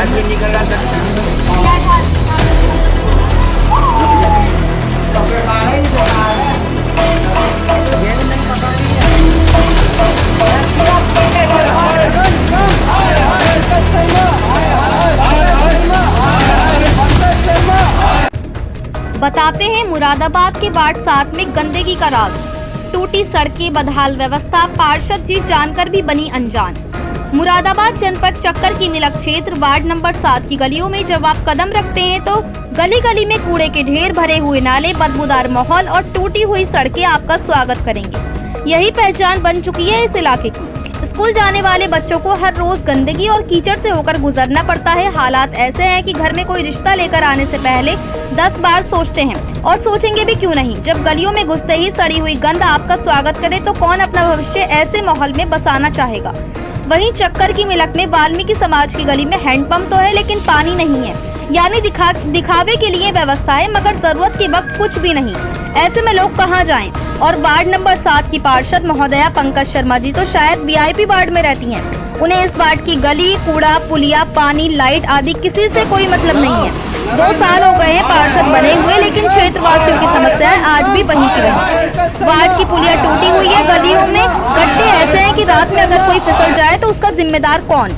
आदमी निकल रहा था। बताते हैं मुरादाबाद के वार्ड 7 में गंदगी का राज। टूटी सड़कें, बदहाल व्यवस्था, पार्षद जी जानकर भी बनी अनजान। मुरादाबाद जनपद चक्कर की मिलक क्षेत्र वार्ड नंबर 7 की गलियों में जब आप कदम रखते हैं तो गली गली में कूड़े के ढेर, भरे हुए नाले, बदबूदार माहौल और टूटी हुई सड़कें आपका स्वागत करेंगे। यही पहचान बन चुकी है इस इलाके की। स्कूल जाने वाले बच्चों को हर रोज गंदगी और कीचड़ से होकर गुजरना पड़ता है। हालात ऐसे हैं कि घर में कोई रिश्ता लेकर आने से पहले 10 बार सोचते हैं और सोचेंगे भी क्यों नहीं। जब गलियों में घुसते ही सड़ी हुई गंध आपका स्वागत करे तो कौन अपना भविष्य ऐसे माहौल में बसाना चाहेगा। वहीं चक्कर की मिलक में वाल्मीकि समाज की गली में हैंडपंप तो है लेकिन पानी नहीं है, यानी दिखावे के लिए व्यवस्था है मगर जरूरत के वक्त कुछ भी नहीं। ऐसे में लोग कहाँ जाएं? और वार्ड नंबर 7 की पार्षद महोदया पंकज शर्मा जी तो शायद वीआईपी वार्ड में रहती हैं। उन्हें इस वार्ड की गली, कूड़ा, पुलिया, पानी, लाइट आदि किसी से कोई मतलब नहीं है। 2 साल हो गए हैं पार्षद बने हुए, लेकिन क्षेत्रवासियों की समस्याएं आज भी वहीं की वहीं। वार्ड की पुलिया टूटी हुई है, गलियों में गड्ढे ऐसे हैं कि रात में अगर कोई फिसल जाए तो उसका जिम्मेदार कौन।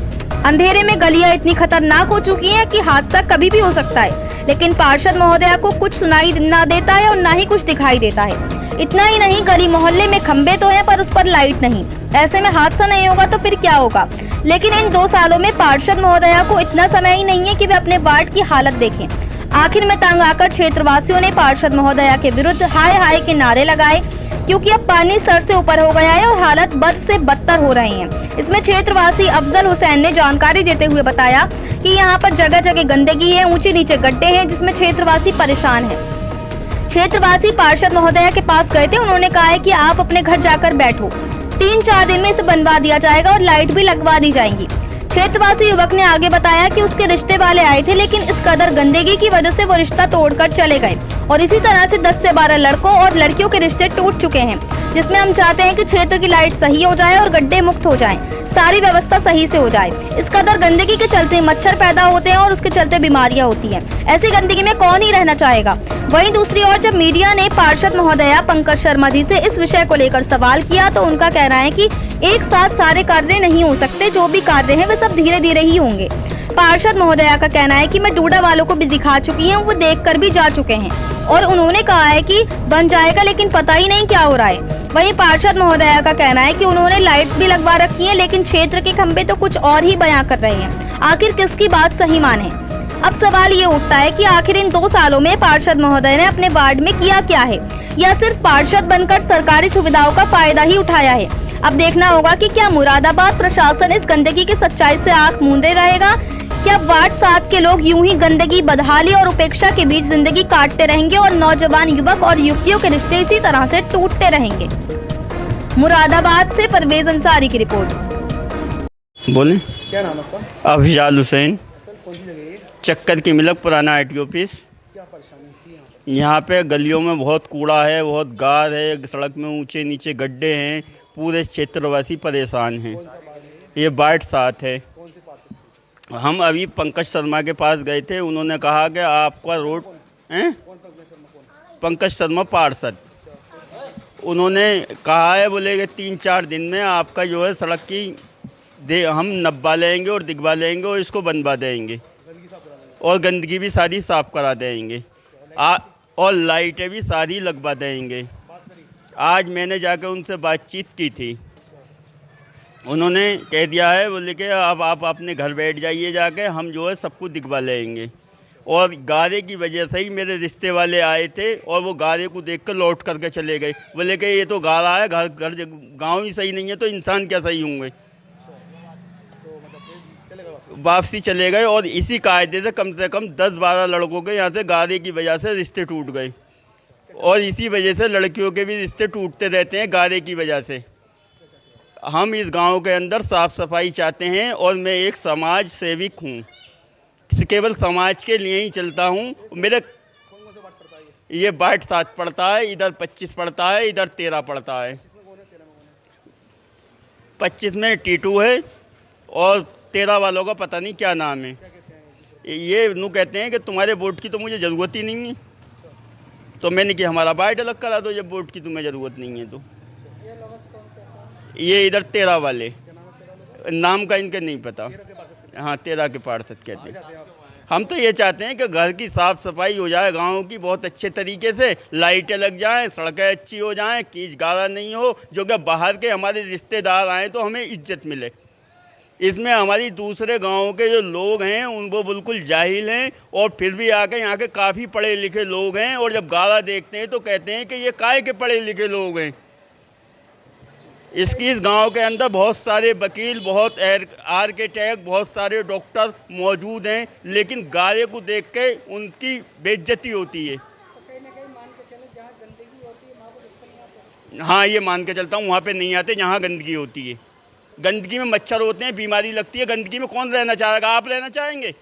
अंधेरे में गलियां इतनी खतरनाक हो चुकी हैं कि हादसा कभी भी हो सकता है, लेकिन पार्षद महोदया को कुछ सुनाई न देता है और न ही कुछ दिखाई देता है। इतना ही नहीं, गली मोहल्ले में खंबे तो हैं पर उस पर लाइट नहीं। ऐसे में हादसा नहीं होगा तो फिर क्या होगा। लेकिन इन 2 सालों में पार्षद महोदया को इतना समय ही नहीं है कि वे अपने वार्ड की हालत देखें। आखिर में तंग आकर क्षेत्रवासियों ने पार्षद महोदया के विरुद्ध हाय हाय के नारे लगाए, क्योंकि अब पानी सर से ऊपर हो गया है और हालत बद से बदतर हो रही है। इसमें क्षेत्रवासी अफजल हुसैन ने जानकारी देते हुए बताया कि यहाँ पर जगह जगह गंदगी है, ऊंचे नीचे गड्ढे हैं, जिसमें क्षेत्रवासी परेशान है। क्षेत्रवासी पार्षद महोदया के पास गए थे। उन्होंने कहा है कि आप अपने घर जाकर बैठो, 3-4 दिन में इसे बनवा दिया जाएगा और लाइट भी लगवा दी जाएंगी। क्षेत्रवासी युवक ने आगे बताया कि उसके रिश्ते वाले आए थे, लेकिन इस कदर गंदगी की वजह से वो रिश्ता तोड़कर चले गए और इसी तरह से 10 से 12 लड़कों और लड़कियों के रिश्ते टूट चुके हैं। जिसमें हम चाहते हैं कि क्षेत्र की लाइट सही हो जाए और गड्ढे मुक्त हो जाएं, सारी व्यवस्था सही से हो जाए। इस कदर गंदगी के चलते मच्छर पैदा होते हैं और उसके चलते बीमारियां होती हैं। ऐसी गंदगी में कौन ही रहना चाहेगा। वहीं दूसरी ओर जब मीडिया ने पार्षद महोदया पंकज शर्मा जी से इस विषय को लेकर सवाल किया तो उनका कहना है कि एक साथ सारे कार्य नहीं हो सकते, जो भी कार्य हैं वे सब धीरे धीरे ही होंगे। पार्षद महोदया का कहना है कि मैं डूडा वालों को भी दिखा चुकी हूँ, वो देखकर भी जा चुके हैं और उन्होंने कहा है कि बन जाएगा, लेकिन पता ही नहीं क्या हो रहा है। वहीं पार्षद महोदया का कहना है कि उन्होंने लाइट्स भी लगवा रखी है, लेकिन क्षेत्र के खंभे तो कुछ और ही बयां कर रहे हैं। आखिर किसकी बात सही माने। अब सवाल ये उठता है कि आखिर इन 2 सालों में पार्षद महोदय ने अपने वार्ड में किया क्या है, या सिर्फ पार्षद बनकर सरकारी सुविधाओं का फायदा ही उठाया है। अब देखना होगा कि क्या मुरादाबाद प्रशासन इस गंदगी की सच्चाई से आंख मूंदे रहेगा। क्या वार्ड 7 के लोग यूं ही गंदगी, बदहाली और उपेक्षा के बीच जिंदगी काटते रहेंगे और नौजवान युवक और युवतियों के रिश्ते इसी तरह से टूटते रहेंगे। मुरादाबाद से परवेज अंसारी की रिपोर्ट। बोलें, क्या नाम है आपका? अफजाल हुसैन, कौन सी जगह है? चक्कर की मिलक, पुराना आईटी ऑफिस। क्या परेशानी थी यहाँ यहाँ पे गलियों में बहुत कूड़ा है, बहुत गाद है, सड़क में ऊंचे नीचे गड्ढे हैं, पूरे क्षेत्रवासी परेशान हैं। ये वार्ड 7 है। कौन से पार्षद? हम अभी पंकज शर्मा के पास गए थे, उन्होंने कहा कि आपका रोड हैं, पंकज शर्मा पार्षद, उन्होंने कहा है, बोले कि 3-4 दिन में आपका जो है सड़क की हम नब्बा लेंगे और दिखवा लेंगे और इसको बनवा देंगे और गंदगी भी सारी साफ करा देंगे और लाइटें भी सारी लगवा देंगे। आज मैंने जाकर उनसे बातचीत की थी, उन्होंने कह दिया है, बोले कि अब आप अपने घर बैठ जाइए, जाके हम जो है सब कुछ दिखवा लेंगे। और गारे की वजह से ही मेरे रिश्ते वाले आए थे और वो गारे को देखकर लौट करके चले गए। बोले कि ये तो गारा है, घर गांव ही सही नहीं है तो इंसान क्या सही होंगे। वापसी चले गए और इसी कायदे से कम 10-12 लड़कों के यहाँ से गारे की वजह से रिश्ते टूट गए और इसी वजह से लड़कियों के भी रिश्ते टूटते रहते हैं गारे की वजह से। हम इस गांव के अंदर साफ़ सफाई चाहते हैं और मैं एक समाज सेविक हूँ, केवल समाज के लिए ही चलता हूँ। मेरे ये वार्ड 7 पड़ता है, इधर 25 पड़ता है, इधर 13 पड़ता है। 25 में टीटू है और 13 वालों का पता नहीं क्या नाम है। ये नु कहते हैं कि तुम्हारे वोट की तो मुझे ज़रूरत ही नहीं है। तो मैंने कि हमारा वार्ड अलग करा दो जब वोट की तुम्हें ज़रूरत नहीं है तो। ये इधर तेरा वाले, नाम का इनका नहीं पता। हाँ, तेरा के पार्षद कहते हैं। हम तो ये चाहते हैं कि घर की साफ़ सफाई हो जाए गाँव की बहुत अच्छे तरीके से, लाइटें लग जाएं, सड़कें अच्छी हो जाएं, कीच गारा नहीं हो, जो कि बाहर के हमारे रिश्तेदार आएँ तो हमें इज्जत मिले। इसमें हमारी दूसरे गाँव के जो लोग हैं उन वो बिल्कुल जाहिल हैं, और फिर भी आके यहाँ के काफ़ी पढ़े लिखे लोग हैं, और जब गारा देखते हैं तो कहते हैं कि ये काहे के पढ़े लिखे लोग हैं। इस गांव के अंदर बहुत सारे वकील, बहुत आर्किटेक्ट, बहुत सारे डॉक्टर मौजूद हैं, लेकिन गारे को देख के उनकी बेइज्जती होती है। हाँ, ये मान के चलता हूँ, वहाँ पे नहीं आते जहाँ गंदगी होती है। गंदगी में मच्छर होते हैं, बीमारी लगती है। गंदगी में कौन रहना चाहेगा? आप रहना चाहेंगे?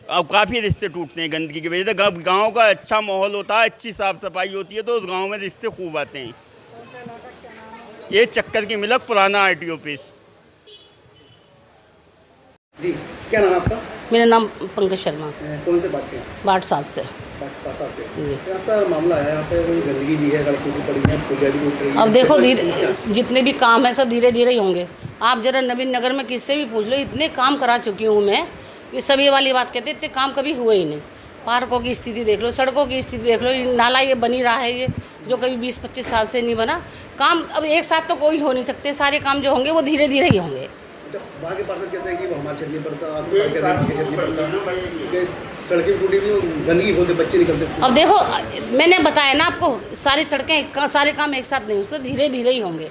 अब काफ़ी रिश्ते टूटते हैं गंदगी की वजह से। गांव का अच्छा माहौल होता है, अच्छी साफ़ सफाई होती है तो उस गांव में रिश्ते खूब आते हैं। ये चक्कर की मिलक, पुराना RTO ऑफिस। जी, क्या नाम है आपका? मेरा नाम पंकज शर्मा। कौन से वार्ड से हैं? वार्ड 7 से। जी। आपका मामला है, यहाँ पे कोई गंदगी भी है, गलती भी पड़ी है, पुलिया भी उठ रही है। अब देखो, जितने भी काम है सब धीरे धीरे ही होंगे। आप जरा नवीन नगर में किससे भी पूछ लो, इतने काम करा चुकी हूँ मैं, ये सब ये वाली बात कहते, इतने काम कभी हुए ही नहीं। पार्कों की स्थिति देख लो, सड़कों की स्थिति देख लो, नाला ये बनी रहा है, ये जो कभी 20-25 साल से नहीं बना। काम अब एक साथ तो कोई हो नहीं सकते, सारे काम जो होंगे वो धीरे धीरे ही होंगे। वहाँ के पार्षद कहते हैं कि वो हमारे क्षेत्र में पड़ता, सड़कें टूटी हुई, गंदगी होते, बच्चे निकलते। अब देखो, मैंने बताया ना आपको, सारी सड़कें, सारे काम एक साथ नहीं, उसको धीरे धीरे ही होंगे।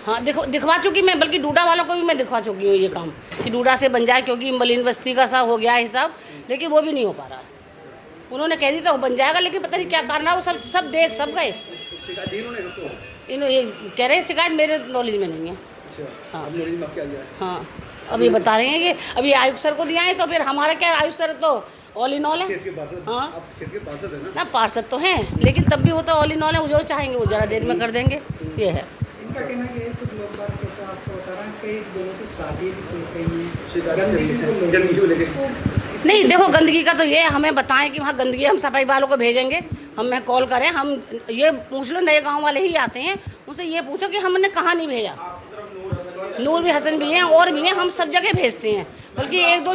हाँ, देखो, दिखवा चुकी मैं, बल्कि डूडा वालों को भी मैं दिखवा चुकी हूँ ये काम कि डूडा से बन जाए, क्योंकि मलिन बस्ती का सा हो गया है हिसाब, लेकिन वो भी नहीं हो पा रहा है। उन्होंने कह दी तो बन जाएगा, लेकिन पता नहीं क्या कारण है, वो सब देख सब गए। ये कह रहे हैं शिकायत मेरे नॉलेज में नहीं है। हाँ हाँ, अभी बता रहे हैं कि अभी आयुक्त सर को दिया है, तो फिर हमारा क्या, आयुक्त सर तो ऑल इन ऑल है। हाँ ना, पार्षद तो हैं, लेकिन तब भी वो तो ऑल इन ऑल है, वो जो चाहेंगे वो ज़रा देर में कर देंगे। ये है। इनका कहना है कि कुछ लोग बात के साथ आपको बता रहे हैं कई जनों की शादी भी टूट गई है। नहीं, देखो, गंदगी का तो ये हमें बताएं कि वहाँ गंदगी, हम सफाई वालों को भेजेंगे, हमें कॉल करें, हम ये पूछ लो, नए गाँव वाले ही आते हैं, उनसे ये पूछो कि हमने कहाँ नहीं भेजा। नूर भी, हसन भी हैं, और भी हैं, हम सब जगह भेजते हैं। बल्कि एक दो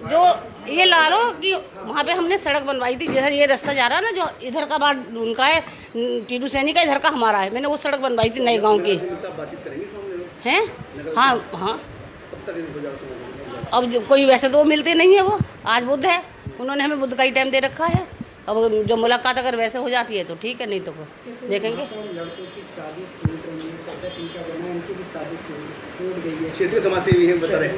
जो ये ला लो कि वहाँ पे हमने सड़क बनवाई थी, जिधर ये रास्ता जा रहा है ना, जो इधर का बात उनका है, टीडू सैनी का, इधर का हमारा है, मैंने वो सड़क बनवाई थी नए गांव की। हैं? हाँ हाँ। अब जो कोई, वैसे तो मिलते नहीं है, वो आज बुध है, उन्होंने हमें बुध का ही टाइम दे रखा है। अब जो मुलाकात अगर वैसे हो जाती है तो ठीक है, नहीं तो देखेंगे। क्षेत्रीय समाज सेवी हैं, बता रहे हैं,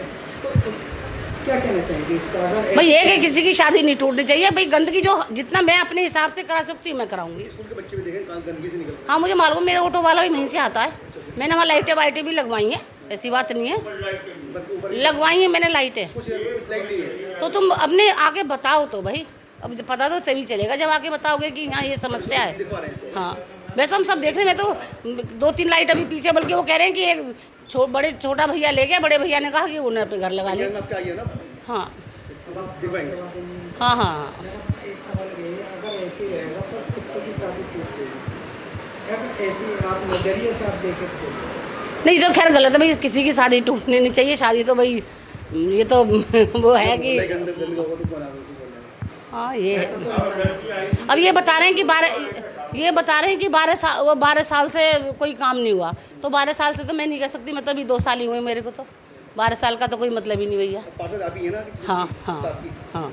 क्या कहना चाहेंगे इस पर? अगर भाई ये कि किसी की शादी नहीं टूटनी चाहिए। भाई गंदगी जो जितना मैं अपने हिसाब से करा सकती हूँ मैं कराऊंगी। स्कूल के बच्चे भी देखें गंदगी से निकल। हाँ, मुझे मालूम, मेरा ऑटो वाला भी वहीं से आता है। मैंने वहाँ लाइटें वाइटें भी लगवाई हैं, ऐसी बात नहीं है, लगवाई हैं मैंने लाइटें। तो तुम अपने आके बताओ तो भाई, अब जब पता तो तभी चलेगा जब आके बताओगे कि हाँ ये समस्या है। हाँ, वैसे हम सब देख रहे हैं, मैं तो 2-3 लाइट अभी पीछे, बल्कि वो कह रहे हैं कि एक छोटा भैया ले गया, बड़े भैया ने कहा कि उन्होंने अपने घर लगा लिया। हाँ हाँ हाँ। एक सवाल ये है, अगर ऐसे रहेगा तो कितनों की शादी टूट गई, अगर ऐसी आप नजरिए से आप देखें तो नहीं, तो खैर गलत है भाई, किसी की शादी टूटनी नहीं चाहिए। शादी तो भाई ये तो वो है कि हाँ, ये अब ये बता रहे हैं कि 12 साल से कोई काम नहीं हुआ, तो 12 साल से तो मैं नहीं कह सकती, मैं तो अभी 2 साल ही हुए मेरे को, तो 12 साल का तो कोई मतलब ही नहीं भैया। पार्षद आप ही है ना? हाँ हाँ हाँ।